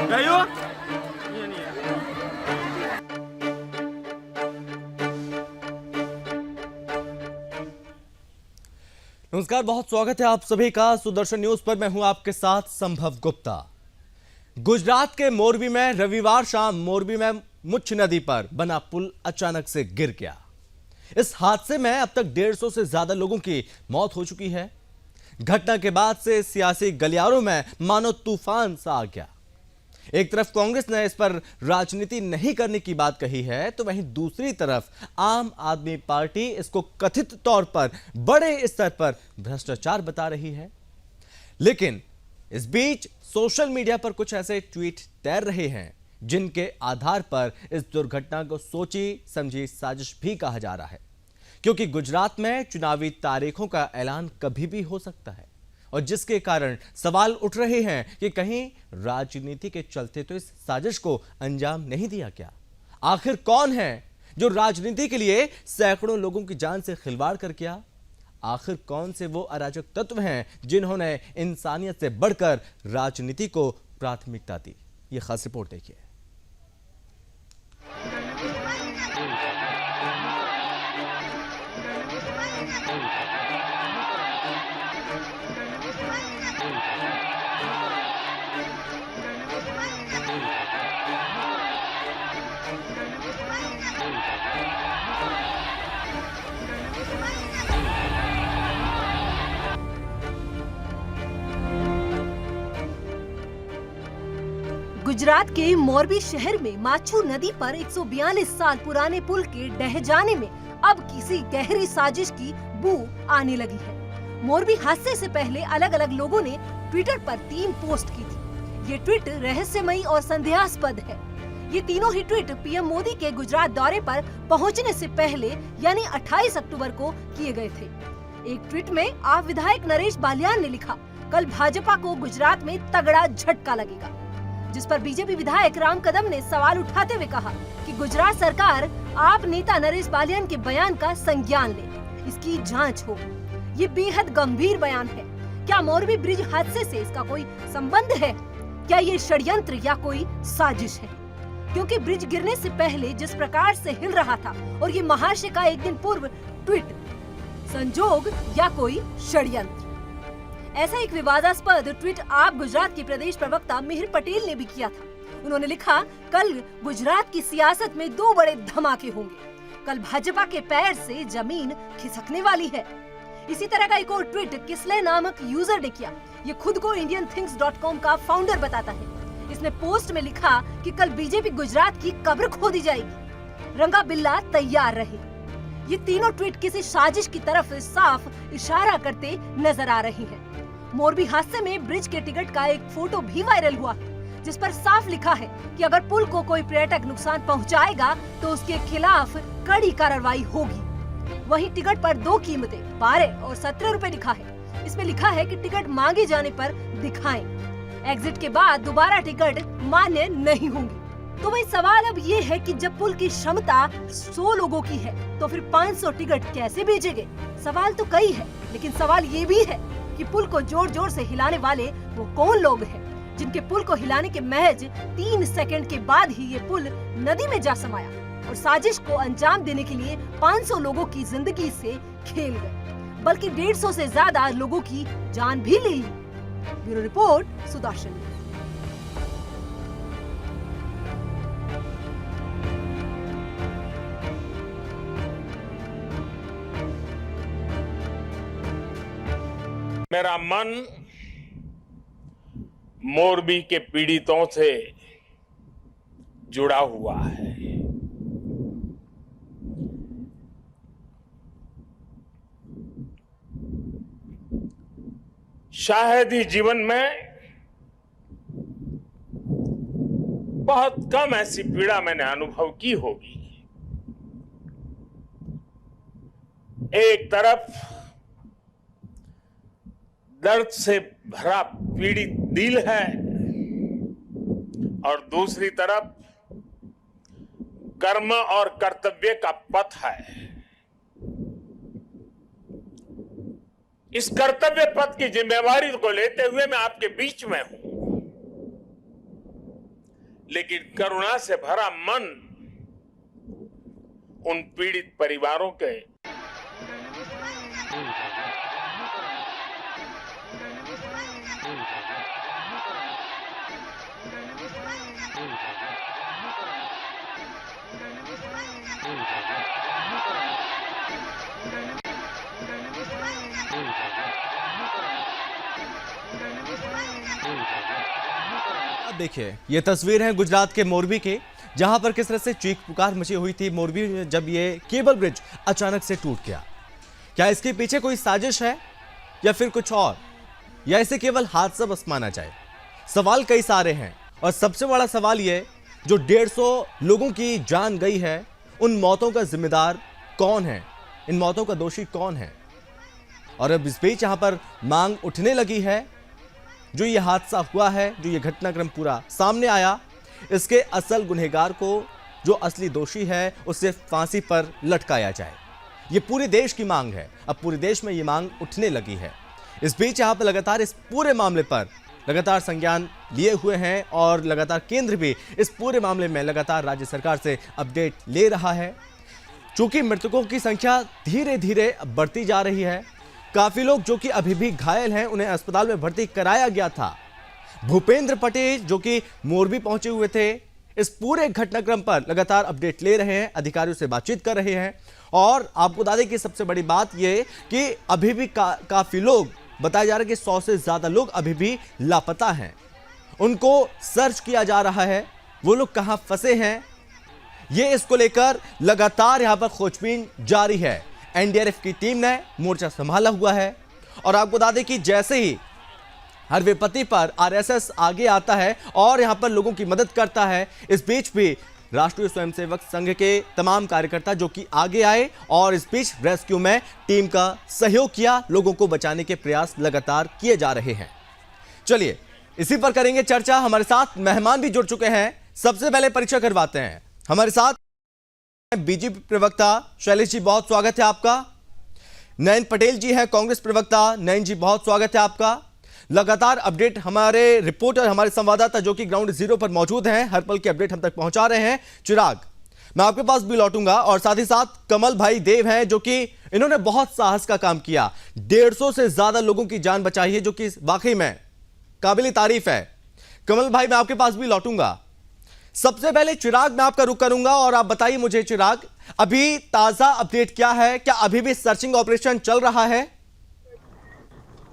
Kayo? नमस्कार, बहुत स्वागत है आप सभी का सुदर्शन न्यूज पर। मैं हूं आपके साथ संभव गुप्ता। गुजरात के मोरबी में रविवार शाम मोरबी में मुछ नदी पर बना पुल अचानक से गिर गया। इस हादसे में अब तक 150 से ज्यादा लोगों की मौत हो चुकी है। घटना के बाद से सियासी गलियारों में मानो तूफान सा आ गया। एक तरफ कांग्रेस ने इस पर राजनीति नहीं करने की बात कही है, तो वहीं दूसरी तरफ आम आदमी पार्टी इसको कथित तौर पर बड़े स्तर पर भ्रष्टाचार बता रही है। लेकिन इस बीच सोशल मीडिया पर कुछ ऐसे ट्वीट तैर रहे हैं जिनके आधार पर इस दुर्घटना को सोची समझी साजिश भी कहा जा रहा है, क्योंकि गुजरात में चुनावी तारीखों का ऐलान कभी भी हो सकता है और जिसके कारण सवाल उठ रहे हैं कि कहीं राजनीति के चलते तो इस साजिश को अंजाम नहीं दिया क्या। आखिर कौन है जो राजनीति के लिए सैकड़ों लोगों की जान से खिलवाड़ कर किया। आखिर कौन से वो अराजक तत्व हैं जिन्होंने इंसानियत से बढ़कर राजनीति को प्राथमिकता दी। ये खास रिपोर्ट देखिए। गुजरात के मोरबी शहर में माछू नदी पर 142 साल पुराने पुल के ढह जाने में अब किसी गहरी साजिश की बू आने लगी है। मोरबी हादसे से पहले अलग अलग लोगों ने ट्विटर पर 3 पोस्ट की थी। ये ट्वीट रहस्यमयी और संदेहास्पद है। ये तीनों ही ट्वीट पीएम मोदी के गुजरात दौरे पर पहुंचने से पहले यानी 28 अक्टूबर को किए गए थे। एक ट्वीट में आप विधायक नरेश बालियान ने लिखा, कल भाजपा को गुजरात में तगड़ा झटका लगेगा, जिस पर बीजेपी विधायक राम कदम ने सवाल उठाते हुए कहा कि गुजरात सरकार आप नेता नरेश बालियान के बयान का संज्ञान ले, इसकी जांच हो। ये बेहद गंभीर बयान है। क्या मोरबी ब्रिज हादसे से इसका कोई संबंध है? क्या ये षड्यंत्र या कोई साजिश है? क्योंकि ब्रिज गिरने से पहले जिस प्रकार से हिल रहा था और ये महाशय का एक दिन पूर्व ट्वीट, संजोग या कोई षड्यंत्र? ऐसा एक विवादास्पद ट्वीट आप गुजरात के प्रदेश प्रवक्ता मिहिर पटेल ने भी किया था। उन्होंने लिखा, कल गुजरात की सियासत में 2 बड़े धमाके होंगे। कल भाजपा के पैर से जमीन खिसकने वाली है। इसी तरह का एक और ट्वीट किसले नामक यूजर ने किया। ये खुद को indianthings.com का फाउंडर बताता है। इसने पोस्ट में लिखा कि कल बीजेपी गुजरात की कब्र खोदी जाएगी, रंगा बिल्ला तैयार रहे। ये तीनों ट्वीट किसी साजिश की तरफ साफ इशारा करते नजर आ रही हैं। मोरबी हादसे में ब्रिज के टिकट का एक फोटो भी वायरल हुआ है, जिस पर साफ लिखा है कि अगर पुल को कोई पर्यटक नुकसान पहुंचाएगा तो उसके खिलाफ कड़ी कार्रवाई होगी। वहीं टिकट पर 2 कीमतें 12 और 17 रुपए लिखा है। इसमें लिखा है कि टिकट मांगे जाने पर दिखाएं। एग्जिट के बाद दोबारा टिकट मान्य नहीं होंगी। तो वही सवाल अब ये है कि जब पुल की क्षमता 100 लोगों की है तो फिर 500 टिकट कैसे भेजेंगे? सवाल तो कई है, लेकिन सवाल ये भी है कि पुल को जोर जोर से हिलाने वाले वो कौन लोग हैं जिनके पुल को हिलाने के महज 3 सेकंड के बाद ही ये पुल नदी में जा समाया और साजिश को अंजाम देने के लिए 500 लोगों की जिंदगी से खेल गए, बल्कि 150 से ज्यादा लोगों की जान भी ले ली। Bureau report, Sudarshan. मेरा मन मोरबी के पीड़ितों से जुड़ा हुआ है। शायद ही जीवन में बहुत कम ऐसी पीड़ा मैंने अनुभव की होगी। एक तरफ दर्द से भरा पीड़ित दिल है और दूसरी तरफ कर्म और कर्तव्य का पथ है। इस कर्तव्य पथ की जिम्मेवारी को लेते हुए मैं आपके बीच में हूं। लेकिन करुणा से भरा मन उन पीड़ित परिवारों के अब देखिए, ये तस्वीर है गुजरात के मोरबी की, जहां पर किस तरह से चीख पुकार मची हुई थी मोरबी में जब ये केबल ब्रिज अचानक से टूट गया। क्या इसके पीछे कोई साजिश है या फिर कुछ और, या इसे केवल हादसा बस माना जाए? सवाल कई सारे हैं और सबसे बड़ा सवाल ये, जो 150 लोगों की जान गई है, उन मौतों का जिम्मेदार कौन है, इन मौतों का दोषी कौन है? और अब इस बीच यहां पर मांग उठने लगी है, जो ये हादसा हुआ है, जो ये घटनाक्रम पूरा सामने आया, इसके असल गुनहगार को, जो असली दोषी है, उसे फांसी पर लटकाया जाए। ये पूरे देश की मांग है। अब पूरे देश में ये मांग उठने लगी है। इस बीच यहां पर लगातार इस पूरे मामले पर लगातार संज्ञान लिए हुए हैं और लगातार केंद्र भी इस पूरे मामले में लगातार राज्य सरकार से अपडेट ले रहा है। चूंकि मृतकों की संख्या धीरे धीरे बढ़ती जा रही है, काफी लोग जो कि अभी भी घायल हैं, उन्हें अस्पताल में भर्ती कराया गया था। भूपेंद्र पटेल जो कि मोरबी पहुंचे हुए थे, इस पूरे घटनाक्रम पर लगातार अपडेट ले रहे हैं, अधिकारियों से बातचीत कर रहे हैं। और आपको बता दें कि सबसे बड़ी बात यह कि अभी भी काफी लोग, बताया जा रहा है कि 100 से ज्यादा लोग अभी भी लापता हैं। उनको सर्च किया जा रहा है, वो लोग कहां फंसे हैं, ये इसको लेकर लगातार यहां पर खोजबीन जारी है। एनडीआरएफ की टीम ने मोर्चा संभाला हुआ है। और आपको बता दें कि जैसे ही हर विपत्ति पर आरएसएस आगे आता है और यहां पर लोगों की मदद करता है, इस बीच भी राष्ट्रीय स्वयंसेवक संघ के तमाम कार्यकर्ता जो कि आगे आए और इस बीच रेस्क्यू में टीम का सहयोग किया, लोगों को बचाने के प्रयास लगातार किए जा रहे हैं। चलिए इसी पर करेंगे चर्चा। हमारे साथ मेहमान भी जुड़ चुके हैं। सबसे पहले परिचय करवाते हैं। हमारे साथ बीजेपी प्रवक्ता शैलेश जी, बहुत स्वागत है आपका। नयन पटेल जी हैं कांग्रेस प्रवक्ता। नयन जी, बहुत स्वागत है आपका। लगातार अपडेट हमारे रिपोर्टर, हमारे संवाददाता जो कि ग्राउंड जीरो पर मौजूद हैं, हर पल की अपडेट हम तक पहुंचा रहे हैं। चिराग, मैं आपके पास भी लौटूंगा। और साथ ही साथ कमल भाई देव हैं जो कि इन्होंने बहुत साहस का काम किया, 150 से ज्यादा लोगों की जान बचाई है, जो कि वाकई में काबिल तारीफ है। कमल भाई, मैं आपके पास भी लौटूंगा। सबसे पहले चिराग, मैं आपका रुख करूंगा और आप बताइए मुझे चिराग, अभी ताजा अपडेट क्या है? क्या अभी भी सर्चिंग ऑपरेशन चल रहा है?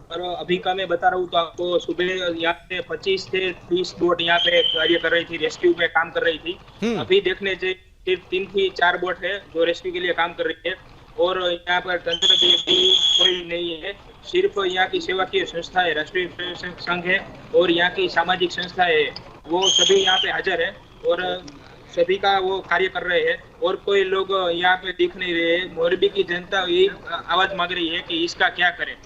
और अभी का मैं बता रहा हूँ तो आपको, सुबह यहाँ पे 25 से 30 बोट यहाँ पे कार्य कर रही थी, रेस्क्यू में काम कर रही थी। अभी देखने से सिर्फ 3 से 4 बोट है जो रेस्क्यू के लिए काम कर रही है। और यहाँ पर तंत्र भी कोई नहीं है, सिर्फ यहाँ की सेवा की संस्था है, राष्ट्रीय स्वयंसेवक संघ है और यहाँ की सामाजिक संस्था है, वो सभी यहाँ पे हाजिर है और सभी का वो कार्य कर रहे हैं। और कोई लोग यहाँ पे दिख नहीं रहे। मोरबी की जनता यही आवाज मांग रही है कि इसका क्या करे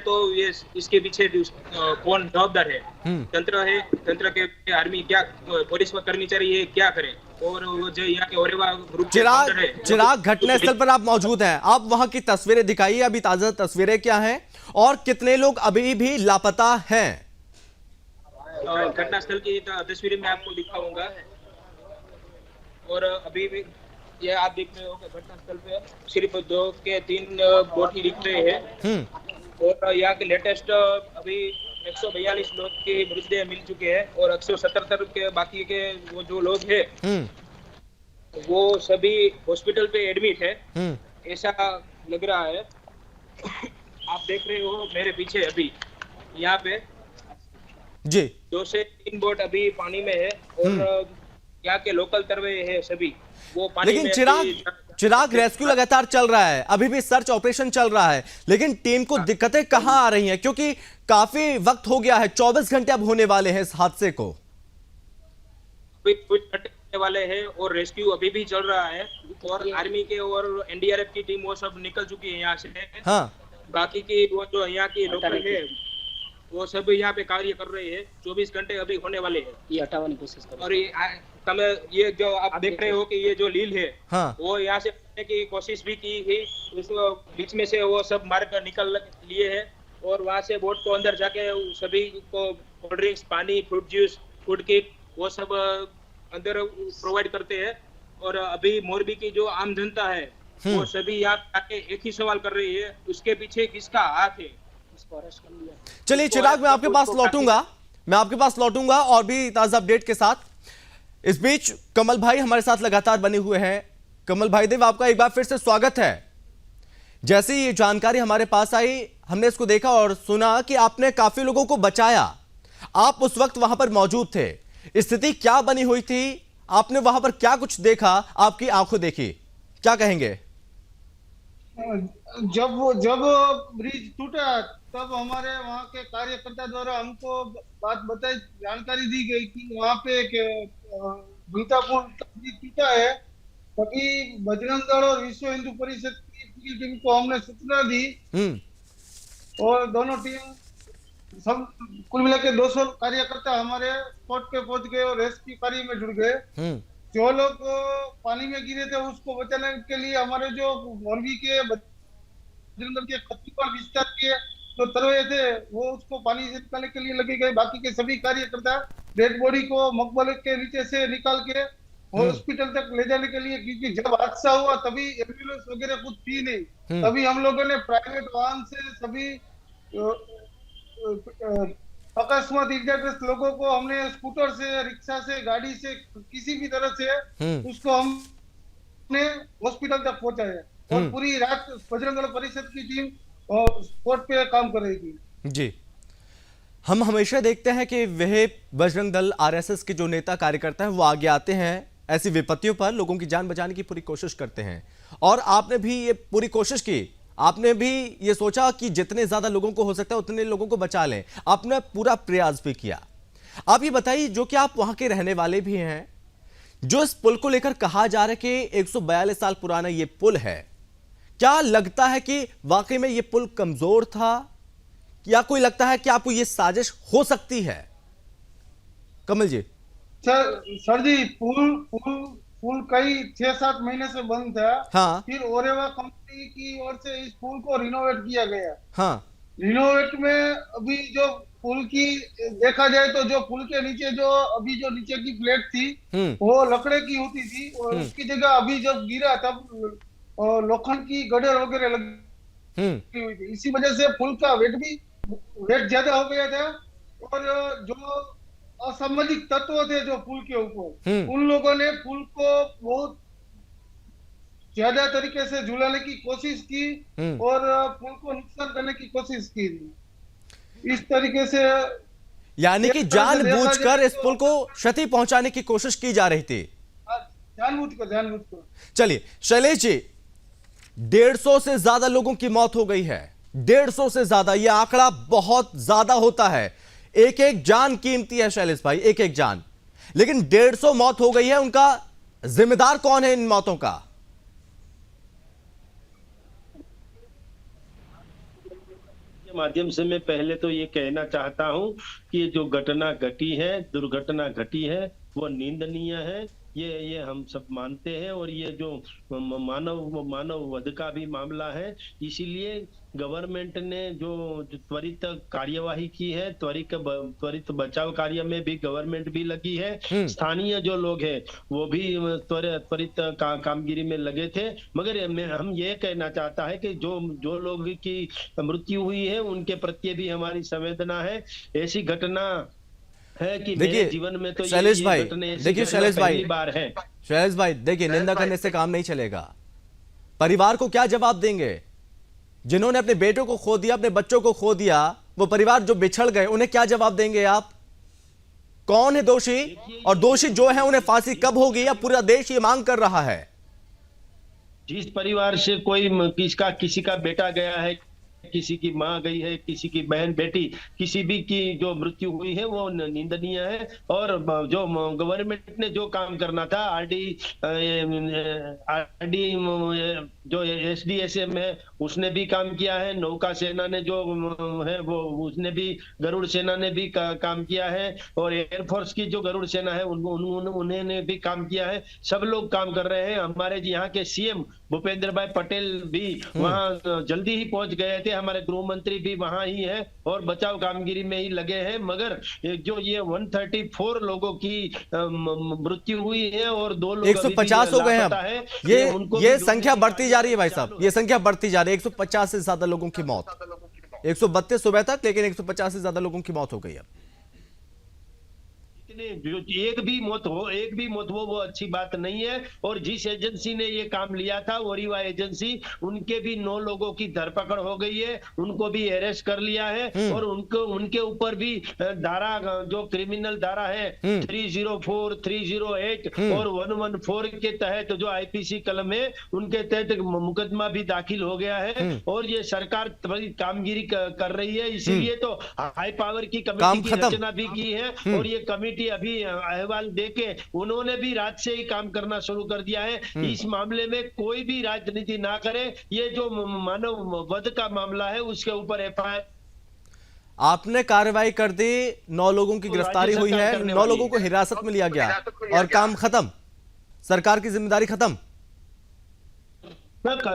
तो ये इसके पीछे कौन जवाबदार है? तंत्र है, तंत्र के आर्मी क्या, पुलिस को करनी चाहिए, क्या करे? और वो जो यहाँ के ओरेवा ग्रुप चिराग, घटनास्थल पर आप मौजूद हैं, आप वहां की तस्वीरें दिखाइए। अभी ताजा तस्वीरें क्या हैं और कितने लोग अभी भी लापता हैं? घटनास्थल की तस्वीरें मैं आपको दिखाऊंगा। और अभी भी ये आप देख रहे हो घटनास्थल पे सिर्फ 2 के 3 बोट ही दिख रहे हैं। और यहाँ के लेटेस्ट अभी 142 लोग के मृतदेह मिल चुके हैं और 177 के बाकी के वो जो लोग हैं वो सभी हॉस्पिटल पे एडमिट है, ऐसा लग रहा है। आप देख रहे हो मेरे पीछे अभी यहाँ पे जी 2 से 3 बोट अभी पानी में है और यहाँ के लोकल तरवे है सभी वो पानी लेकिन में। चिराग, रेस्क्यू लगातार चल रहा है, अभी भी सर्च ऑपरेशन चल रहा है, लेकिन टीम को दिक्कतें कहां आ रही हैं? क्योंकि काफी वक्त हो गया है, 24 घंटे अब होने वाले हैं इस हादसे को। कुछ घंटे वाले हैं और रेस्क्यू अभी भी चल रहा है और आर्मी के और एनडीआरएफ की टीम वो सब निकल चुकी है यहाँ से। हाँ, बाकी की वो जो यहाँ की लोकल है वो सब यहाँ पे कार्य कर रहे हैं। 24 घंटे अभी होने वाले हैं, ये हटाने की कोशिश कर। और ये जो आप देख रहे हो कि ये जो लील है हाँ, वो यहाँ से हटने की कोशिश भी की थी, उस बीच में से वो सब मार कर निकल लिए है और वहाँ से बोट को अंदर जाके सभी को कोल्ड ड्रिंक्स, पानी, फ्रूट जूस, फूड किट वो सब अंदर प्रोवाइड करते हैं। और अभी मोरबी की जो आम जनता है वो सभी यहाँ पे आके एक ही सवाल कर रही है, उसके पीछे किसका हाथ है। इसको अरेस्ट कर लिया। चलिए चिराग, मैं आपके पास लौटूंगा और भी ताजा अपडेट के साथ। इस बीच कमल भाई हमारे साथ लगातार बने हुए हैं। कमल भाई देव, आपका एक बार फिर से स्वागत है। जैसे ही ये जानकारी हमारे पास आई, हमने इसको देखा और सुना कि आपने काफी लोगों को बचाया। आप उस वक्त वहां पर मौजूद थे, स्थिति क्या बनी हुई थी, आपने वहां पर क्या कुछ देखा, आपकी आंखों देखी, क्या कहेंगे? जब ब्रिज टूटा तब हमारे वहाँ के कार्यकर्ता द्वारा हमको बात बताई, जानकारी दी गई कि वहाँ पे एक भूतापुर ब्रिज टूटा है। तभी बजरंग दल और विश्व हिंदू परिषद की पूरी टीम को हमने सूचना दी और दोनों टीम सब कुल मिला के 200 कार्यकर्ता हमारे स्पॉट पे पहुंच गए और रेस्क्यू कार्य में जुड़ गए। जो लोग पानी में गिरे थे उसको बचाने के लिए हमारे जो मोरबी के बजरंग दल के खतीपुर विस्तार के जो तरवे थे वो उसको पानी से निकालने के लिए लगे गए। बाकी के सभी कार्यकर्ता डेड बॉडी को मकबरे के नीचे से निकाल के हॉस्पिटल तक ले जाने के लिए, क्योंकि जब हादसा हुआ तभी एम्बुलेंस वगैरह कुछ थी नहीं। तभी हम लोगों ने प्राइवेट वाहन से सभी अकस्मात इजाग्रस्त लोगों को हमने स्कूटर से, रिक्शा से, गाड़ी से, किसी भी तरह से उसको हमने हॉस्पिटल तक पहुंचाया। और पूरी रात बजरंग दल परिषद की टीम स्पॉट पे काम कर रही थी। जी, हम हमेशा देखते हैं कि वह बजरंग दल आरएसएस के जो नेता कार्यकर्ता हैं वो आगे आते हैं, ऐसी विपत्तियों पर लोगों की जान बचाने की पूरी कोशिश करते हैं। और आपने भी ये पूरी कोशिश की, आपने भी ये सोचा कि जितने ज्यादा लोगों को हो सकता है उतने लोगों को बचा लें, आपने पूरा प्रयास भी किया। आप ये बताइए, जो कि आप वहां के रहने वाले भी हैं, जो इस पुल को लेकर कहा जा रहा है कि 142 साल पुराना ये पुल है, क्या लगता है कि वाकई में ये पुल कमजोर था या कोई लगता है कि आपको ये साजिश हो सकती है? कमल जी। सर जी, पुल कई 6-7 महीने से बंद था। हाँ। फिर ओरेवा कंपनी की ओर से इस पुल को रिनोवेट किया गया। हाँ। रिनोवेट में अभी जो पुल की देखा जाए तो जो पुल के नीचे जो अभी जो नीचे की प्लेट थी वो लकड़े की होती थी और उसकी जगह अभी जब गिरा तब लोखंड की गडर वगैरह लगी हुई थी। इसी वजह से पुल का वेट ज्यादा हो गया था और जो असामाजिक तत्व थे जो पुल के ऊपर, उन लोगों ने पुल को बहुत ज्यादा तरीके से झुलाने की कोशिश की और पुल को नुकसान करने की कोशिश की थी। इस तरीके से यानी कि जानबूझकर इस पुल को क्षति पहुंचाने की कोशिश की जा रही थी। जानबूझकर। चलिए शैलेश जी, 150 से ज्यादा लोगों की मौत हो गई है, 150 से ज्यादा, यह आंकड़ा बहुत ज्यादा होता है। एक एक जान कीमती है शैलेश भाई, एक एक जान। लेकिन 150 मौत हो गई है, उनका जिम्मेदार कौन है इन मौतों का? के माध्यम से मैं पहले तो ये कहना चाहता हूं कि जो घटना घटी है, दुर्घटना घटी है, वो निंदनीय है। ये हम सब मानते हैं और ये जो मानव वध का भी मामला है, इसीलिए गवर्नमेंट ने जो त्वरित कार्यवाही की है, त्वरित बचाव कार्य में भी गवर्नमेंट भी लगी है। स्थानीय जो लोग हैं वो भी त्वरित कामगिरी में लगे थे। मगर हम ये कहना चाहता है कि जो लोग की मृत्यु हुई है उनके प्रति भी हमारी संवेदना है। ऐसी घटना है कि मेरे जीवन में तो शैलेश भाई, देखिए शैलेश भाई, बार है। शैलेश भाई देखिए, निंदा करने से काम नहीं चलेगा। परिवार को क्या जवाब देंगे? जिन्होंने अपने बेटों को खो दिया, अपने बच्चों को खो दिया, वो परिवार जो बिछड़ गए, उन्हें क्या जवाब देंगे आप? कौन है दोषी? और दोषी जो है उन्हें फांसी कब होगी? या पूरा देश ये मांग कर रहा है? जिस परिवार से किसी का बेटा गया है, किसी की मां गई है, किसी की बहन बेटी, किसी भी की जो मृत्यु हुई है वो निंदनीय है। और जो गवर्नमेंट ने जो काम करना था, आरडी जो SDSM है उसने भी काम किया है, नौका सेना ने जो है वो उसने भी, गरुड़ सेना ने भी काम किया है, और एयरफोर्स की जो गरुड़ सेना है उन्होंने भी काम किया है। सब लोग काम कर रहे हैं। हमारे यहाँ के CM भूपेंद्र भाई पटेल भी वहाँ जल्दी ही पहुंच गए थे, हमारे गृह मंत्री भी वहां ही है और बचाव कामगिरी में ही लगे हैं। मगर जो ये 134 लोगों की मृत्यु हुई है और 2 लोग 150 हो गए हैं अब। ये संख्या बढ़ती जा रही है भाई साहब, ये संख्या बढ़ती जा रही है। 150 से ज्यादा लोगों की मौत, 132 सुबह तक, लेकिन 150 से ज्यादा लोगों की मौत हो गई अब। जो एक भी मौत हो वो अच्छी बात नहीं है। और जिस एजेंसी ने ये काम लिया था, ओरिवा एजेंसी, उनके भी 9 लोगों की धरपकड़ हो गई है, उनको भी अरेस्ट कर लिया है। और उनके ऊपर भी धारा, जो क्रिमिनल धारा है 304, 308 और 114 के तहत जो IPC कलम है उनके तहत मुकदमा भी दाखिल हो गया है। और ये सरकार बड़ी कामगिरी कर रही है, इसीलिए तो हाई पावर की कमेटी की रचना भी की है। और ये कमेटी अभी अहवाल देके उन्होंने भी रात से ही काम करना शुरू कर दिया है। इस मामले में कोई भी राजनीति ना करे। ये जो मानव वध का मामला है उसके ऊपर FIR आपने कार्रवाई कर दी, 9 लोगों की गिरफ्तारी हुई है, 9 लोगों को हिरासत में लिया गया और काम खत्म, सरकार की जिम्मेदारी खत्म।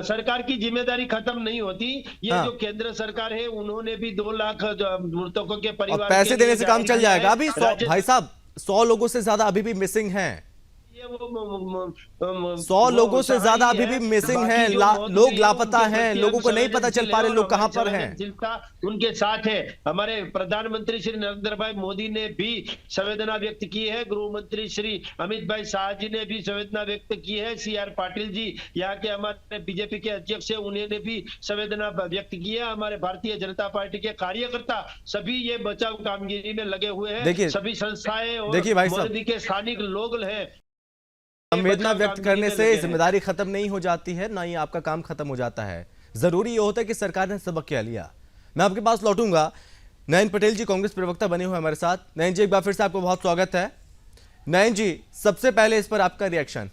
सरकार की जिम्मेदारी खत्म नहीं होती। ये जो केंद्र सरकार है उन्होंने भी 2 लाख मृतकों के परिवार पैसे देने से काम चल जाएगा। अभी भाई साहब 100 लोगों से ज्यादा अभी भी मिसिंग हैं, 100 लोगों से ज्यादा अभी भी मिसिंग हैं, लोग लापता हैं, लोगों को नहीं पता चल पा रहे लोग कहां पर हैं। उनके साथ है। हमारे प्रधानमंत्री श्री नरेंद्र भाई मोदी ने भी संवेदना व्यक्त की है, गृह मंत्री श्री अमित भाई शाह जी ने भी संवेदना व्यक्त की है, CR पाटिल जी यहाँ के हमारे BJP के अध्यक्ष है, उन्होंने भी संवेदना व्यक्त की है। हमारे भारतीय जनता पार्टी के कार्यकर्ता सभी ये बचाव कामगिरी में लगे हुए हैं। सभी संस्थाएं और मोदी के स्थानिक लोग हैं। संवेदना व्यक्त करने से जिम्मेदारी खत्म नहीं हो जाती है, ना ही आपका काम खत्म हो जाता है। जरूरी ये होता है कि सरकार ने सबक क्या लिया। मैं आपके पास लौटूंगा। नयन पटेल जी कांग्रेस प्रवक्ता बने हुए हमारे साथ। नयन जी एक बार फिर से आपको बहुत स्वागत है। नयन जी सबसे पहले इस पर आपका रिएक्शन।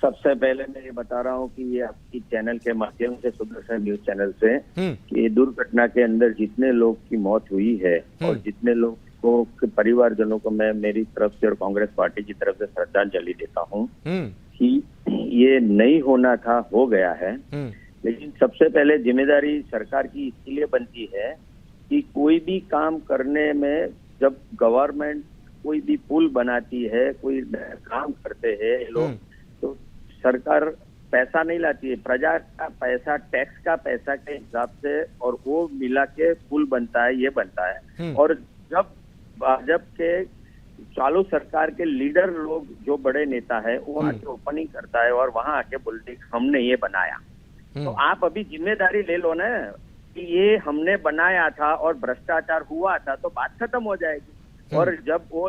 सबसे पहले मैं ये बता रहा हूँ कि ये आपकी चैनल के माध्यम से, सुदर्शन न्यूज चैनल से, कि दुर्घटना के अंदर जितने लोग की मौत हुई है और जितने लोग को परिवारजनों को मैं मेरी तरफ से और कांग्रेस पार्टी की तरफ से श्रद्धांजलि देता हूँ कि ये नहीं होना था, हो गया है। लेकिन सबसे पहले जिम्मेदारी सरकार की इसलिए बनती है कि कोई भी काम करने में, जब गवर्नमेंट कोई भी पुल बनाती है, कोई काम करते हैं लोग, तो सरकार पैसा नहीं लाती है, प्रजा का पैसा, टैक्स का पैसा के हिसाब से, और वो मिला के पुल बनता है, ये बनता है। और जब भाजपा के चालू सरकार के लीडर लोग, जो बड़े नेता है, वो आके ओपनिंग करता है और वहां आके बोलते हमने ये बनाया, तो आप अभी जिम्मेदारी ले लो ना कि ये हमने बनाया था और भ्रष्टाचार हुआ था, तो बात खत्म हो जाएगी। और जब वो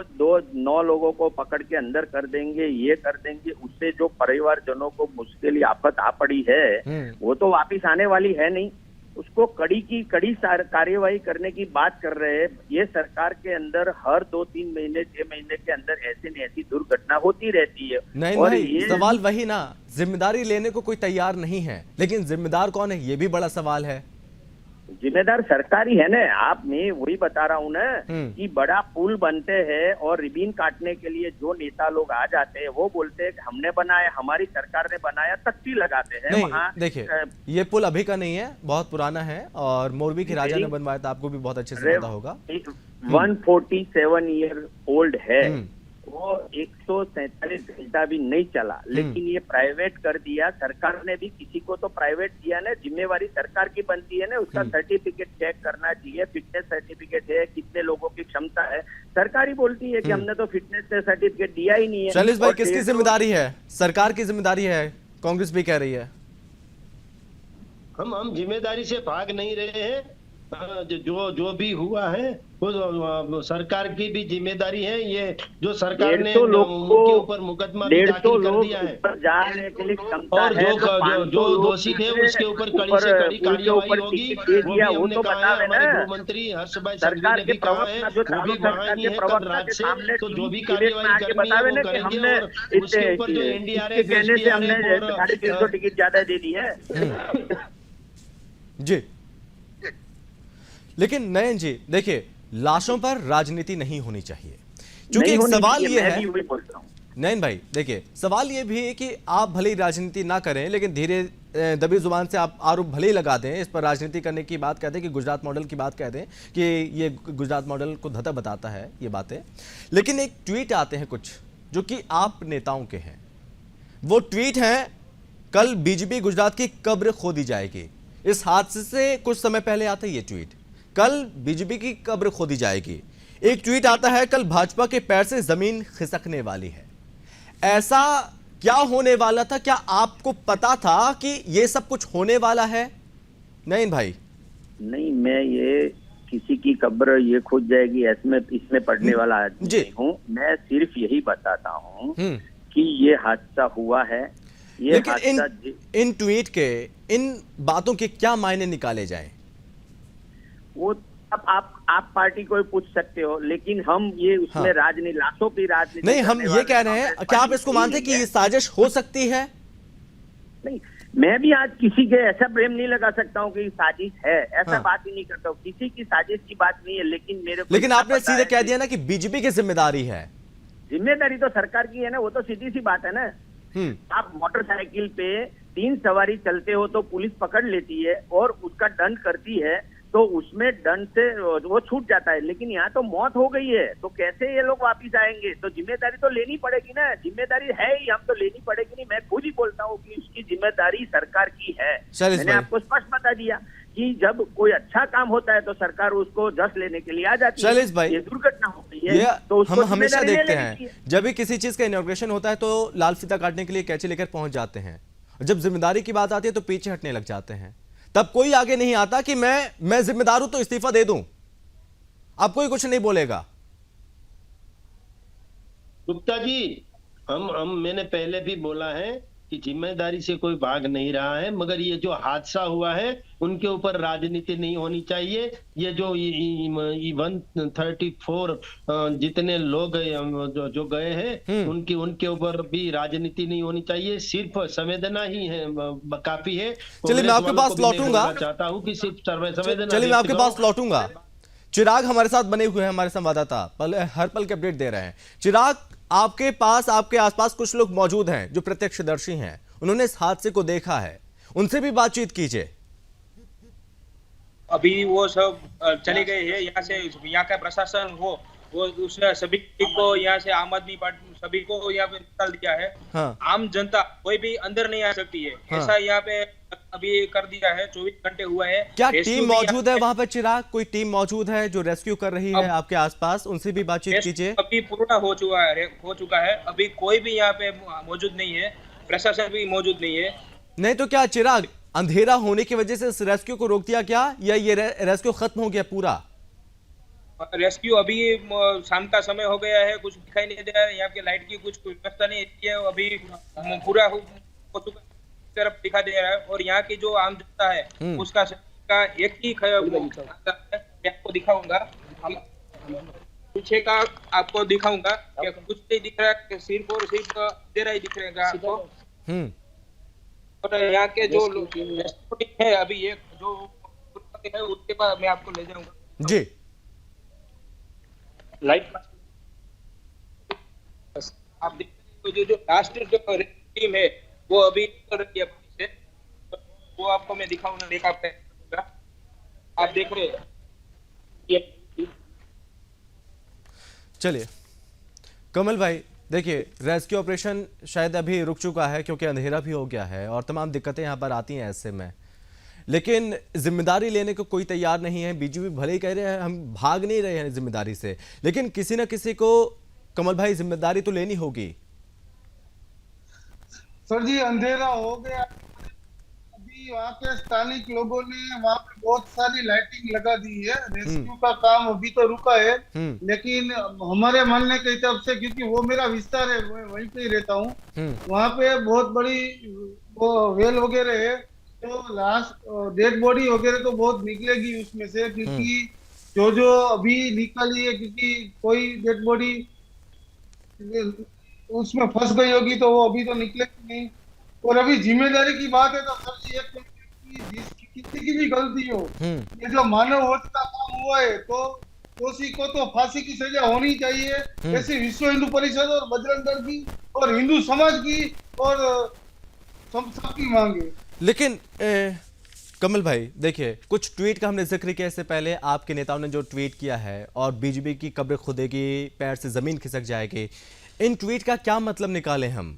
9 लोगों को पकड़ के अंदर कर देंगे, ये कर देंगे, उससे जो परिवारजनों को मुश्किल आफत आ पड़ी है वो तो वापिस आने वाली है नहीं। उसको कड़ी कार्यवाही करने की बात कर रहे हैं। ये सरकार के अंदर हर 2-3 महीने 6 महीने के अंदर ऐसी न ऐसी दुर्घटना होती रहती है। नहीं, और ये सवाल वही ना, जिम्मेदारी लेने को कोई तैयार नहीं है, लेकिन जिम्मेदार कौन है ये भी बड़ा सवाल है। जिम्मेदार सरकार ही है ना। आप, मैं वही बता रहा हूँ ना कि बड़ा पुल बनते हैं और रिबन काटने के लिए जो नेता लोग आ जाते हैं वो बोलते हैं हमने बनाया, हमारी सरकार ने बनाया, तख्ती लगाते हैं। वहाँ देखिए ये पुल अभी का नहीं है, बहुत पुराना है और मोरबी के राजा ने बनवाया था, आपको भी बहुत अच्छे से पता होगा। 147 ईयर ओल्ड है वो, 147 घंटा भी नहीं चला, लेकिन ये प्राइवेट कर दिया। सरकार ने भी किसी को तो प्राइवेट दिया ना, जिम्मेवारी सरकार की बनती है ना, उसका सर्टिफिकेट चेक करना चाहिए, फिटनेस सर्टिफिकेट है, कितने लोगों की क्षमता है। सरकार ही बोलती है कि हमने तो फिटनेस सर्टिफिकेट दिया ही नहीं है। शैलेश भाई किसकी जिम्मेदारी है? सरकार की जिम्मेदारी है, कांग्रेस भी कह रही है। हम जिम्मेदारी से भाग नहीं रहे हैं। जो भी हुआ है वो सरकार की भी जिम्मेदारी है। ये जो सरकार ने 150 लोग उनके ऊपर मुकदमा भी दाखिल कर दिया है जाने के लिए क्षमता और है, जो दोषी थे उसके ऊपर कड़ी से कड़ी कार्यवाही होगी। वो भी हमने कहा है, हमारे गृह मंत्री हर्ष भाई संघवी ने भी कहा है, वो भी वहाँ ही है कल रात से। तो जो भी कार्यवाही करनी है वो करेंगे और उसके ऊपर जो एनडीआरएफ और टिकट ज्यादा दे दी है। जी, लेकिन नयन जी देखिए, लाशों पर राजनीति नहीं होनी चाहिए, क्योंकि एक सवाल ये है नयन भाई, देखिए सवाल ये भी है कि आप भले ही राजनीति ना करें, लेकिन धीरे दबी जुबान से आप आरोप भले ही लगा दें, इस पर राजनीति करने की बात कहते हैं, कि गुजरात मॉडल की बात कहते हैं कि ये गुजरात मॉडल को धता बताता है ये बातें, लेकिन एक ट्वीट आते हैं कुछ जो कि आप नेताओं के हैं। वो ट्वीट हैं, कल बीजेपी गुजरात की कब्र खोदी जाएगी। इस हादसे से कुछ समय पहले आता है ये ट्वीट, कल बीजेपी की कब्र खोदी जाएगी। एक ट्वीट आता है, कल भाजपा के पैर से जमीन खिसकने वाली है। ऐसा क्या होने वाला था? क्या आपको पता था कि ये सब कुछ होने वाला है? नहीं भाई, नहीं, मैं ये किसी की कब्र ये खुद जाएगी इसमें पढ़ने वाला आदमी नहीं हूँ। मैं सिर्फ यही बताता हूँ कि ये हादसा हुआ है। ये लेकिन इन ट्वीट के, इन बातों के क्या मायने निकाले जाएं? वो अब आप पार्टी को पूछ सकते हो, लेकिन हम ये उसमें राजनीति, लाशों की राजनीति नहीं, हम ये कह रहे हैं, क्या आप इसको मानते हैं कि ये साजिश हो सकती है? नहीं, मैं भी आज किसी के ऐसा प्रेम नहीं लगा सकता हूँ कि साजिश है, ऐसा बात ही नहीं करता हूँ। किसी की साजिश की बात नहीं है, लेकिन आपने सीधे कह दिया ना कि बीजेपी की जिम्मेदारी है। जिम्मेदारी तो सरकार की है ना, वो तो सीधी सी बात है ना। आप मोटरसाइकिल पे 3 सवारी चलते हो तो पुलिस पकड़ लेती है और उसका दंड करती है, तो उसमें दंड से वो छूट जाता है। लेकिन यहाँ तो मौत हो गई है, तो कैसे ये लोग वापिस आएंगे? तो जिम्मेदारी तो लेनी पड़ेगी ना, जिम्मेदारी है ही, हम तो लेनी पड़ेगी। नहीं, मैं खुद ही बोलता हूँ कि उसकी जिम्मेदारी सरकार की है। मैंने आपको स्पष्ट बता दिया कि जब कोई अच्छा काम होता है तो सरकार उसको जस लेने के लिए आ जाती है। भाई, ये दुर्घटना हो गई है तो हम हमेशा देखते हैं, जब भी किसी चीज का इनॉग्रेशन होता है तो लाल फीता काटने के लिए कैंची लेकर पहुंच जाते हैं, जब जिम्मेदारी की बात आती है तो पीछे हटने लग जाते हैं। तब कोई आगे नहीं आता कि मैं जिम्मेदार हूं तो इस्तीफा दे दूं, अब कोई कुछ नहीं बोलेगा। गुप्ता जी, मैंने पहले भी बोला है कि जिम्मेदारी से कोई भाग नहीं रहा है, मगर ये जो हादसा हुआ है उनके ऊपर राजनीति नहीं होनी चाहिए। ये जो 134 जितने लोग जो गए हैं उनके ऊपर भी राजनीति नहीं होनी चाहिए, सिर्फ संवेदना ही है काफी है। चलिए मैं आपके पास लौटूंगा, चाहता हूँ कि सिर्फ संवेदना। चलिए मैं आपके पास लौटूंगा। चिराग हमारे साथ बने हुए हैं, हमारे संवाददाता हर पल के अपडेट दे रहे हैं। चिराग, आपके पास, आपके आसपास कुछ लोग मौजूद हैं जो प्रत्यक्षदर्शी हैं, उन्होंने इस हादसे को देखा है, उनसे भी बातचीत कीजिए। अभी वो सब चले गए हैं यहाँ से। यहाँ का प्रशासन वो उसने सभी को यहाँ से, आम आदमी पार्टी सभी को यहाँ पे निकाल दिया है। आम जनता कोई भी अंदर नहीं आ सकती है, ऐसा यहाँ पे अभी कर दिया है। 24 घंटे हुआ है। क्या टीम मौजूद है वहाँ पे चिराग? कोई टीम मौजूद है जो रेस्क्यू कर रही है आपके आसपास? उनसे भी बातचीत कीजिए। अभी पूरा हो चुका है, अभी कोई भी यहाँ पे मौजूद नहीं है, प्रशासन भी मौजूद नहीं है। नहीं तो क्या चिराग, अंधेरा होने की वजह से इस रेस्क्यू को रोक दिया क्या, या ये रेस्क्यू खत्म हो गया पूरा? रेस्क्यू अभी शाम का समय हो गया है, कुछ दिखाई नहीं दे रहा है। यहाँ के लाइट की कुछ व्यवस्था नहीं है, अभी पूरा हो चुका तरफ दिखा दे रहा है। और यहाँ की जो आम जनता है उसका एक ही मैं आपको दिखाऊंगा, हम पीछे का आपको दिखाऊंगा कि कुछ नहीं दिख रहा है, सिर्फ और सिर्फ अंधेरा ही दिख रहेगा आपको। और यहाँ के जो है अभी ये जो है उसके बाद मैं आपको ले जाऊंगा जी। लाइट आप देखते जो राष्ट्रीय जो टीम है वो अभी कर रही है से, वो आपको मैं दिखाऊंगा, देखा आप देख रहे हैं। चलिए कमल भाई, देखिए रेस्क्यू ऑपरेशन शायद अभी रुक चुका है क्योंकि अंधेरा भी हो गया है और तमाम दिक्कतें यहाँ पर आती हैं ऐसे में, लेकिन जिम्मेदारी लेने को कोई तैयार नहीं है। बीजेपी भले ही कह रहे हैं हम भाग नहीं रहे हैं जिम्मेदारी से, लेकिन किसी न किसी को, कमल भाई, जिम्मेदारी तो लेनी होगी। सर जी, अंधेरा हो गया, अभी कि वहाँ के स्थानिक लोगों ने वहाँ पे बहुत सारी लाइटिंग लगा दी है। रेस्क्यू का काम अभी तो रुका है, लेकिन हमारे मानने के हिसाब से, क्योंकि वो मेरा विस्तार है, मैं वहीं पे ही रहता हूँ, वहाँ पे बहुत बड़ी वो वेल वगैरह है, तो लास्ट डेड बॉडी वगैरह तो बहुत निकलेगी उसमें से, क्योंकि जो अभी निकली है, क्योंकि कोई डेड बॉडी उसमें फंस गई होगी तो वो अभी तो निकलेगी नहीं। और अभी जिम्मेदारी की बात है तो सर जी, किसी की भी गलती हो, ये जो मानव वध का काम हुआ है तो दोषी को तो फांसी की सजा होनी चाहिए, ऐसी विश्व हिंदू परिषद और बजरंग दल की और हिंदू समाज की और सबकी मांग है। लेकिन कमल भाई देखिए, कुछ ट्वीट का हमने जिक्र किया इससे पहले, आपके नेताओं ने जो ट्वीट किया है और बीजेपी की कब्र खुदेगी, पैर से जमीन खिसक जाएगी, इन ट्वीट का क्या मतलब निकाले हम?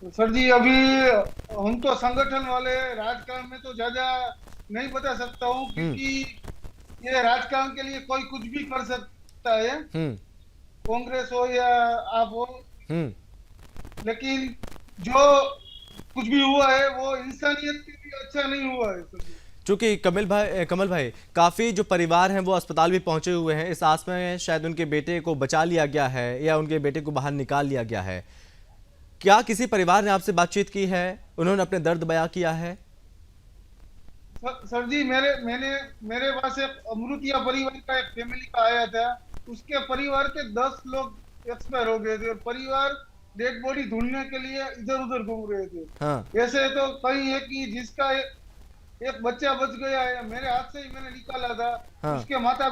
सर जी, अभी हम तो संगठन वाले, राजकारण में तो ज्यादा नहीं बता सकता हूँ, क्योंकि ये राजकारण के लिए कोई कुछ भी कर सकता है, कांग्रेस हो या आप हो, लेकिन जो कुछ भी हुआ है वो इंसानियत के लिए अच्छा नहीं हुआ है सर जी। चूंकि कमल भाई काफी जो परिवार हैं वो अस्पताल भी पहुंचे हुए हैं, इस आस में शायद उनके बेटे को बचा लिया गया है या उनके बेटे को बाहर निकाल लिया गया है। क्या किसी परिवार ने आपसे बातचीत की है, उन्होंने अपने दर्द बयां किया है? सर जी, मेरे पास एक अमृतिया परिवार का एक फैमिली का आया था, उसके परिवार के 10 लोग एक्सपायर हो गए थे और परिवार डेड बॉडी ढूंढने के लिए इधर उधर घूम रहे थे। हाँ। ऐसे तो कई है कि जिसका एक बच्चा बच गया है, मेरे हाथ से ही मैंने निकाला था। हाँ। उसके माता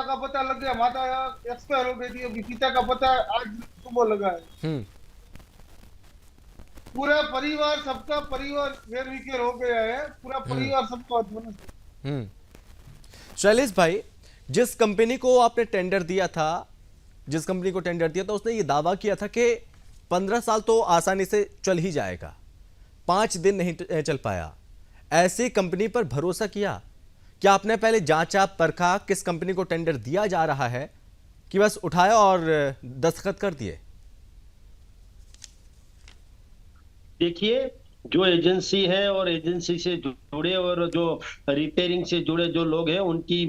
का पता लग गया, माता एक्सपायर हो गई थी, अभी पिता का पता आज सुबह लगा है। पूरा परिवार, सबका परिवार वेर विखेर हो गया है, पूरा परिवार सबका। शैलेश भाई, जिस कंपनी को आपने टेंडर दिया था, उसने ये दावा किया था कि 15 साल तो आसानी से चल ही जाएगा, 5 दिन नहीं चल पाया। ऐसी कंपनी पर भरोसा किया? क्या आपने पहले जांचा परखा किस कंपनी को टेंडर दिया जा रहा है, कि बस उठाया और दस्तखत कर दिए? देखिए, जो एजेंसी है और एजेंसी से जुड़े और जो रिपेयरिंग से जुड़े जो लोग हैं, उनकी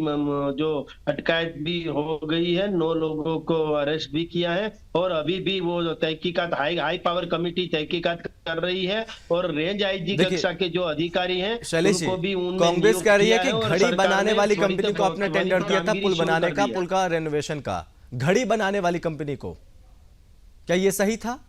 जो अटकायत भी हो गई है, 9 लोगों को अरेस्ट भी किया है और अभी भी वो तहकीकात हाई पावर कमेटी तहकीकात कर रही है और रेंज आईजी कक्षा के जो अधिकारी हैं उनको भी कांग्रेस कह रही है कि घड़ी बनाने वाली कंपनी को आपने टेंडर दिया था पुल बनाने का, पुल का रेनोवेशन का, घड़ी बनाने वाली कंपनी को, क्या ये सही था?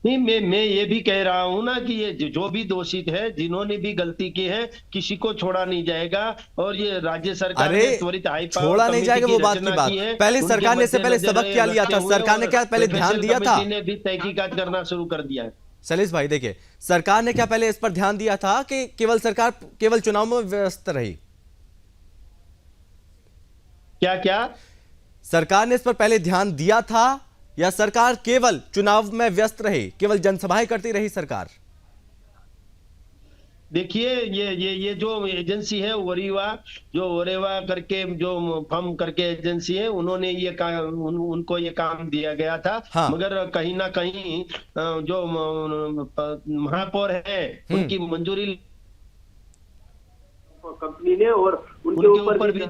नहीं, मैं ये भी कह रहा हूं ना कि ये जो भी दोषित है, जिन्होंने भी गलती की है, किसी को छोड़ा नहीं जाएगा और ये राज्य सरकार ने त्वरित हाई पावर छोड़ा नहीं जाएगा, वो बात की बात। पहले सरकार ने इससे पहले सबक क्या लिया था? सरकार ने क्या पहले ध्यान दिया था? ने भी तहकीकात करना शुरू कर दिया है। शैलेश भाई देखिए, सरकार ने क्या पहले इस पर ध्यान दिया था कि केवल चुनाव में व्यस्त रही? क्या सरकार ने इस पर पहले ध्यान दिया था या सरकार केवल चुनाव में व्यस्त रही, केवल जनसभाएं करती रही सरकार? देखिए, ये जो एजेंसी है ओरेवा करके, जो फर्म करके एजेंसी है, उन्होंने उनको ये काम दिया गया था। हाँ। मगर कहीं ना कहीं जो महापौर है उनकी मंजूरी कंपनी ने और उनके ऊपर भी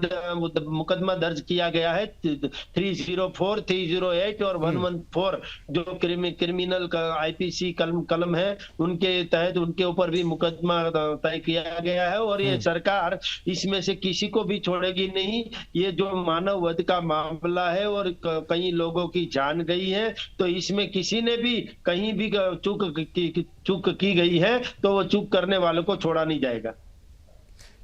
मुकदमा दर्ज किया गया है। 304, 308 और 114 जो क्रिमिनल का आईपीसी कलम है, उनके तहत उनके ऊपर भी मुकदमा तय किया गया है और ये सरकार इसमें से किसी को भी छोड़ेगी नहीं। ये जो मानव वध का मामला है और कई लोगों की जान गई है, तो इसमें किसी ने भी कहीं भी चूक की गई है तो वो चूक करने वालों को छोड़ा नहीं जाएगा।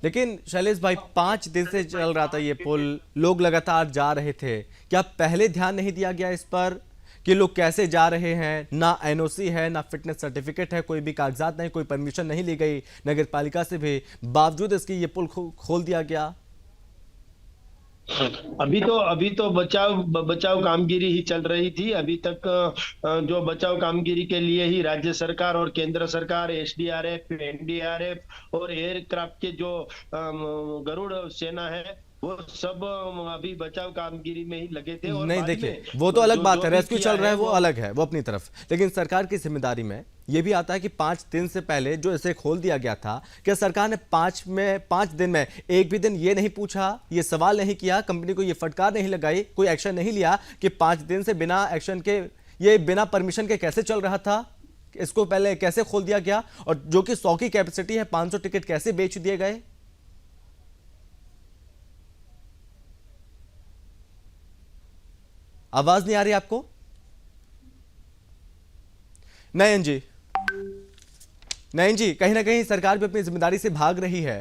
लेकिन शैलेश भाई, 5 दिन से चल रहा था ये पुल, लोग लगातार जा रहे थे, क्या पहले ध्यान नहीं दिया गया इस पर कि लोग कैसे जा रहे हैं? ना एनओसी है, ना फिटनेस सर्टिफिकेट है, कोई भी कागजात नहीं, कोई परमिशन नहीं ली गई नगर पालिका से भी, बावजूद इसकी ये पुल खोल दिया गया। अभी तो बचाव कामगिरी ही चल रही थी। अभी तक जो बचाव कामगिरी के लिए ही राज्य सरकार और केंद्र सरकार, एसडीआरएफ, एनडीआरएफ और एयरक्राफ्ट के जो गरुड़ सेना है वो सब अभी बचाव कामगिरी में ही लगे थे। और नहीं बाद देखिए, में वो तो अलग जो- बात जो है, भी रेस्क्यू किया चल रहा है वो वो अलग है, वो अपनी तरफ। लेकिन सरकार की जिम्मेदारी में ये भी आता है कि 5 दिन से पहले जो इसे खोल दिया गया था, क्या सरकार ने 5 दिन में एक भी दिन ये नहीं पूछा, ये सवाल नहीं किया, कंपनी को ये फटकार नहीं लगाई, कोई एक्शन नहीं लिया कि 5 दिन से बिना एक्शन के, ये बिना परमिशन के कैसे चल रहा था, इसको पहले कैसे खोल दिया गया, और जो कि 100 की कैपेसिटी है 500 टिकट कैसे बेच दिए गए? आवाज नहीं आ रही आपको? नयन जी, नयन जी, कहीं ना कहीं सरकार भी अपनी जिम्मेदारी से भाग रही है।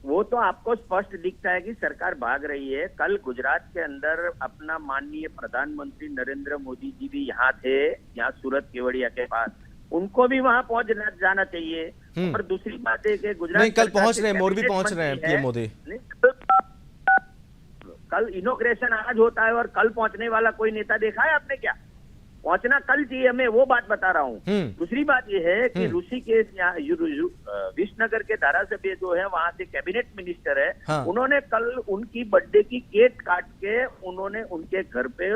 वो तो आपको स्पष्ट दिखता है कि सरकार भाग रही है। कल गुजरात के अंदर अपना माननीय प्रधानमंत्री नरेंद्र मोदी जी भी यहाँ थे, यहाँ सूरत केवड़िया के पास, उनको भी वहाँ पहुंच जाना चाहिए। और दूसरी बात है कि गुजरात नहीं, कल पहुंच रहे हैं, मोरबी पहुंच रहे हैं पीएम मोदी। कल इनॉग्रेशन आज होता है और कल पहुंचने वाला कोई नेता देखा है आपने? क्या पहुंचना कल चाहिए हमें, वो बात बता रहा हूँ। दूसरी बात ये है कि ऋषिकेश विसनगर के धारासभ्य जो है वहां से कैबिनेट मिनिस्टर है, हाँ। उन्होंने कल उनकी बर्थडे की केक काट के, उन्होंने उनके घर पे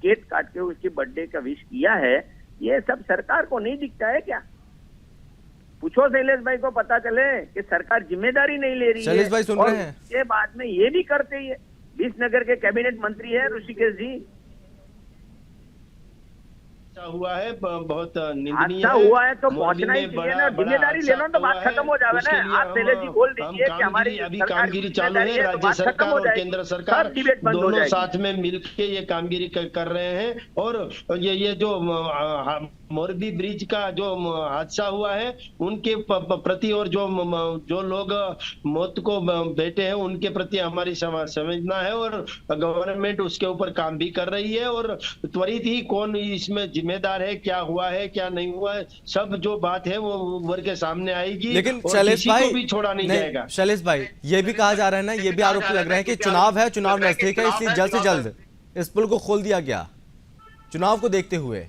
केक काट के उसकी बर्थडे का विश किया है। ये सब सरकार को नहीं दिखता है क्या? पूछो शैलेश भाई को, पता चले कि सरकार जिम्मेदारी नहीं ले रही है। शैलेश भाई सुन रहे हैं? के बाद में ये भी करते ही है। विसनगर के कैबिनेट मंत्री है ऋषिकेश जी। हुआ है बहुत निंदनीय हादसा हुआ है तो पहुंचना ही चाहिए ना, जिम्मेदारी ले लो तो बात खत्म हो जावे ना। आप पहले जी बोल दीजिए कि हमारी अभी कामगिरी चालू है, राज्य सरकार और केंद्र सरकार दोनों साथ में मिलके ये कामगिरी कर रहे हैं। और ये जो मोरबी ब्रिज का जो हादसा हुआ है उनके प्रति और जो लोग मौत को बैठे हैं उनके प्रति हमारी संवेदना है, और गवर्नमेंट उसके ऊपर काम भी कर रही है। और त्वरित ही कौन इसमें जिम्मेदार है, क्या हुआ है क्या नहीं हुआ है, सब जो बात है वो उभर के सामने आएगी। लेकिन और शैलेश किसी भाई को भी छोड़ा नहीं जाएगा। शैलेश भाई, ये भी कहा जा रहा है ना, ये भी आरोप लग रहा है कि चुनाव है, चुनाव नजदीक है, इसलिए जल्द से जल्द इस पुल को खोल दिया गया चुनाव को देखते हुए।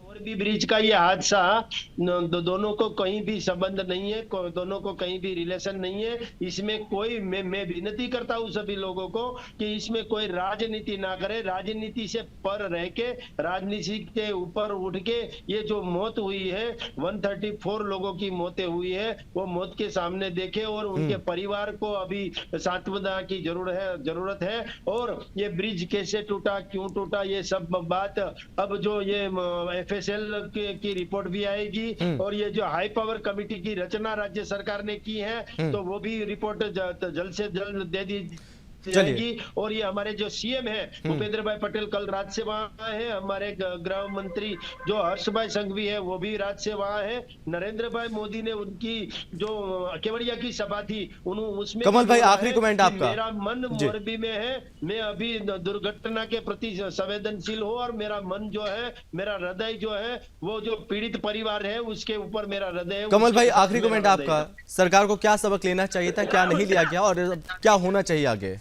मोरबी ब्रिज का ये हादसा दोनों को कहीं भी संबंध नहीं है, दोनों को कहीं भी रिलेशन नहीं है। इसमें कोई मैं विनती करता हूं सभी लोगों को कि इसमें कोई राजनीति ना करे, राजनीति से पर रह के, राजनीति के ऊपर उठ के ये जो मौत हुई है 134 लोगों की मौतें हुई है, वो मौत के सामने देखे और उनके परिवार को अभी सांत्वना की जरूरत है। और ये ब्रिज कैसे टूटा, क्यों टूटा, ये सब बात अब जो ये FSL की रिपोर्ट भी आएगी, और ये जो हाई पावर कमेटी की रचना राज्य सरकार ने की है तो वो भी रिपोर्ट जल्द से जल्द दे दी जाएगी। और ये हमारे जो सीएम है भूपेंद्र भाई पटेल कल रात से वहाँ है, हमारे गृह मंत्री जो हर्ष भाई संघवी है वो भी रात से वहाँ है, नरेंद्र भाई मोदी ने उनकी जो केवड़िया की सभा थी उसमें कमल भाई आखिरी कमेंट आपका। मेरा मन मोरबी में है, मैं अभी दुर्घटना के प्रति संवेदनशील हूँ, और मेरा मन जो है, मेरा हृदय जो है, वो जो पीड़ित परिवार है उसके ऊपर मेरा हृदय है। कमल भाई आखिरी कमेंट आपका, सरकार को क्या सबक लेना चाहिए था, क्या नहीं लिया गया, और क्या होना चाहिए आगे?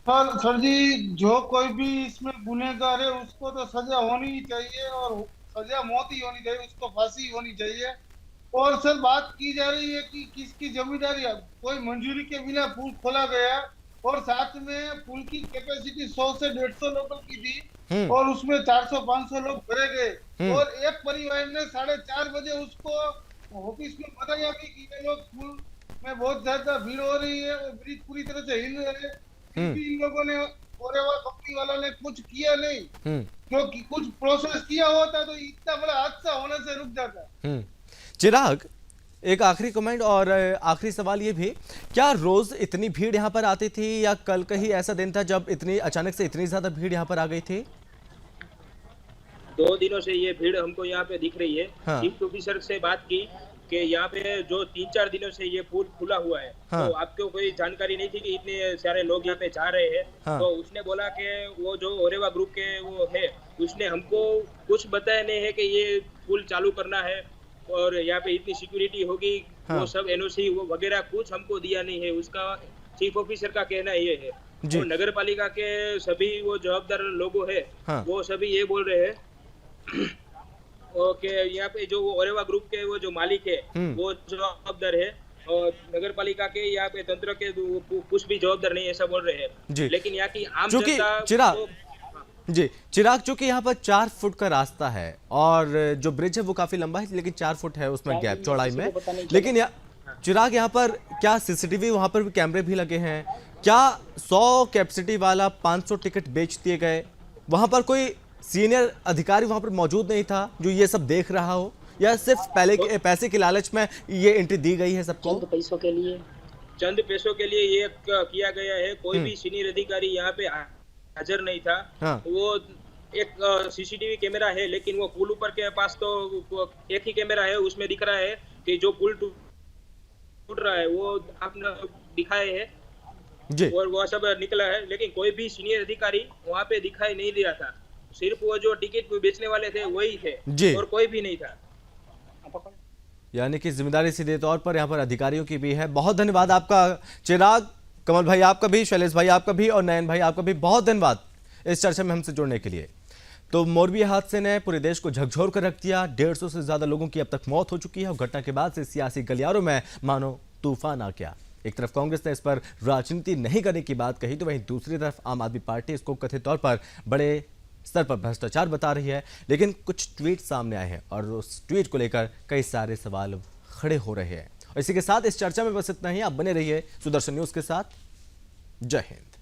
सर जी, जो कोई भी इसमें गुनहगार है उसको तो सजा होनी ही चाहिए, और सजा मौत ही होनी चाहिए, उसको फांसी होनी चाहिए। और सर बात की जा रही है कि किसकी जिम्मेदारी है, कोई मंजूरी के बिना पुल खोला गया, और साथ में पुल की कैपेसिटी 100 से 150 लोगों की थी, और उसमें 400-500 लोग भरे गए, और एक परिवार ने 4:30 बजे उसको ऑफिस में बताया कि ये लोग पुल में बहुत ज्यादा भीड़ हो रही है और ब्रिज पूरी तरह से हिल रहे हैं। इन लोगों ने कंपनी वालों ने कुछ किया नहीं, क्योंकि कुछ प्रोसेस किया होता तो इतना बड़ा हादसा होने से रुक जाता। चिराग, एक आखिरी कमेंट और आखिरी सवाल ये भी, क्या रोज इतनी भीड़ यहाँ पर आती थी, या कल का ही ऐसा दिन था जब इतनी अचानक से इतनी ज्यादा भीड़ यहाँ पर आ गई थी? 2 दिनों से ये भीड़ हमको यहाँ पे दिख रही है। हाँ। चीफ ऑफिसर से बात की कि यहाँ पे जो 3-4 दिनों से ये पुल खुला हुआ है, हाँ। तो आपको कोई जानकारी नहीं थी कि इतने सारे लोग यहाँ पे जा रहे हैं। हाँ। तो उसने बोला कि वो जो ओरेवा ग्रुप के वो है, उसने हमको कुछ बताया नहीं है कि ये पुल चालू करना है और यहाँ पे इतनी सिक्योरिटी होगी, हाँ। वो सब NOC वो वगैरह कुछ हमको दिया नहीं है। उसका चीफ ऑफिसर का कहना ये है। और नगर पालिका के सभी वो जवाबदार लोगों है, हाँ। वो सभी ये बोल रहे हैं कि यहाँ पे जो ओरेवा ग्रुप के वो जो मालिक है वो जवाबदार है, नगर पालिका के यहाँ पे तंत्र के कुछ भी जवाबदार नहीं ऐसा बोल रहे जी। हैं। लेकिन यहाँ की आम चूंकि जनता चिराग जी चिराग, चूंकि यहाँ पर 4 फुट का रास्ता है और जो ब्रिज है वो काफी लंबा है, लेकिन 4 फुट है उसमें गैप चौड़ाई में। लेकिन चिराग, यहाँ पर क्या सीसीटीवी, वहां पर भी कैमरे भी लगे हैं क्या? 100 कैपेसिटी वाला 500 टिकट बेच दिए गए, वहां पर कोई सीनियर अधिकारी वहां पर मौजूद नहीं था जो ये सब देख रहा हो, या सिर्फ पैसे के लालच में ये एंट्री दी गई है सबको? चंद पैसों के लिए ये किया गया है। कोई भी सीनियर अधिकारी यहाँ पे हाजिर नहीं था। हाँ। वो एक सीसीटीवी कैमरा है, लेकिन वो पुल ऊपर के पास तो एक ही कैमरा है, उसमें दिख रहा है कि जो पुल टूट रहा है वो आपने दिखाए है जी। और वो सब निकला है, लेकिन कोई भी सीनियर अधिकारी वहाँ पे दिखाई नहीं दिया था। सिर्फ वो जो टिकट बेचने वाले थे वही थे जी। और कोई भी नहीं था। यानी कि जिम्मेदारी सीधे तौर पर यहाँ पर अधिकारियों की भी है। बहुत धन्यवाद आपका चिराग, कमल भाई आपका भी, शैलेश भाई आपका भी और नयन भाई आपका भी बहुत धन्यवाद इस चर्चा में हमसे जुड़ने के लिए। तो मोरबी हादसे ने पूरे देश को झकझोर कर रख दिया। 150 से ज्यादा लोगों की अब तक मौत हो चुकी है और घटना के बाद से सियासी गलियारों में मानो तूफान आ गया। एक तरफ कांग्रेस ने इस पर राजनीति नहीं करने की बात कही, तो वहीं दूसरी तरफ आम आदमी पार्टी इसको कथित तौर पर बड़े स्तर पर भ्रष्टाचार बता रही है। लेकिन कुछ ट्वीट सामने आए हैं और उस ट्वीट को लेकर कई सारे सवाल खड़े हो रहे हैं। और इसी के साथ इस चर्चा में बस इतना ही। आप बने रहिए सुदर्शन न्यूज के साथ। जय हिंद।